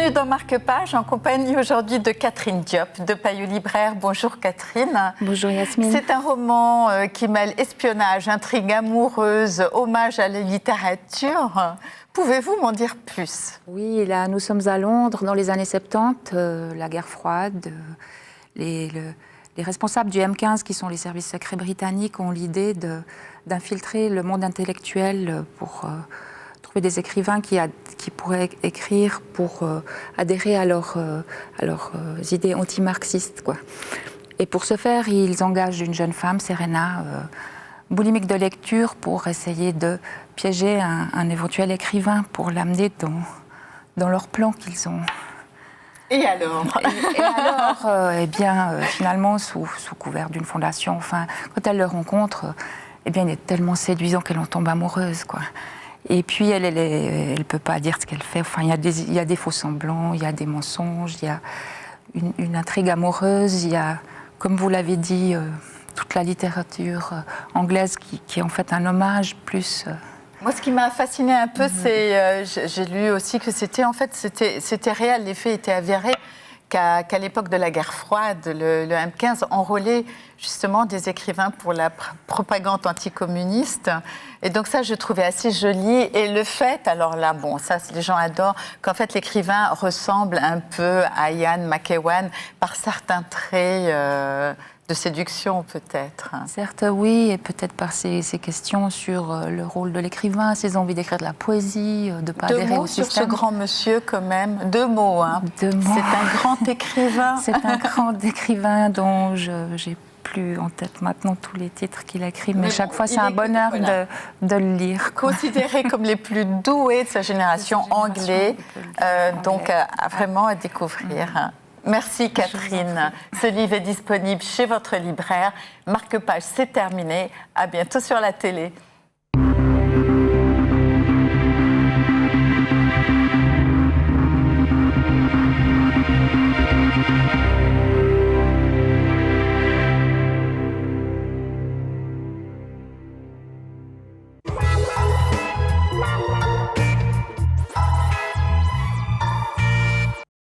Bienvenue dans Marque-Page, en compagnie aujourd'hui de Catherine Diop, de Payot Libraire. Bonjour Catherine. Bonjour Yasmine. C'est un roman qui mêle espionnage, intrigue amoureuse, hommage à la littérature. Pouvez-vous m'en dire plus? Oui, là nous sommes à Londres dans les années 70, la guerre froide. Les responsables du M15, qui sont les services secrets britanniques, ont l'idée d'infiltrer le monde intellectuel pour trouver des écrivains qui pourraient écrire pour adhérer à leurs idées anti-marxistes, quoi. Et pour ce faire, ils engagent une jeune femme, Serena, boulimique de lecture, pour essayer de piéger un éventuel écrivain, pour l'amener dans leur plan qu'ils ont. Et alors finalement, sous couvert d'une fondation, enfin, quand elle le rencontre, il est tellement séduisant qu'elle en tombe amoureuse, quoi. Et puis, elle peut pas dire ce qu'elle fait. Enfin, il y a des faux semblants, il y a des mensonges, il y a une intrigue amoureuse, il y a, comme vous l'avez dit, toute la littérature anglaise qui est en fait un hommage plus... Moi, ce qui m'a fasciné un peu, c'est, j'ai lu aussi que c'était réel, les faits étaient avérés, qu'à l'époque de la guerre froide, le M15 enrôlait justement des écrivains pour la propagande anticommuniste. Et donc ça, je trouvais assez joli. Et le fait, alors là, bon, ça, les gens adorent, qu'en fait, l'écrivain ressemble un peu à Ian McEwan par certains traits de séduction, peut-être. Certes, oui, et peut-être par ces questions sur le rôle de l'écrivain, ses envies d'écrire de la poésie, de ne pas adhérer au système. Sur ce grand monsieur, quand même. 2 mots, hein. 2 mots. C'est un grand écrivain. C'est un grand écrivain dont j'ai plus en tête maintenant tous les titres qu'il a écrits, mais chaque fois c'est un bonheur de le lire. Considéré comme les plus doués de sa génération, anglais, donc vraiment à découvrir. Merci Catherine. Ce livre est disponible chez votre libraire. Marque-Page, c'est terminé. À bientôt sur la télé.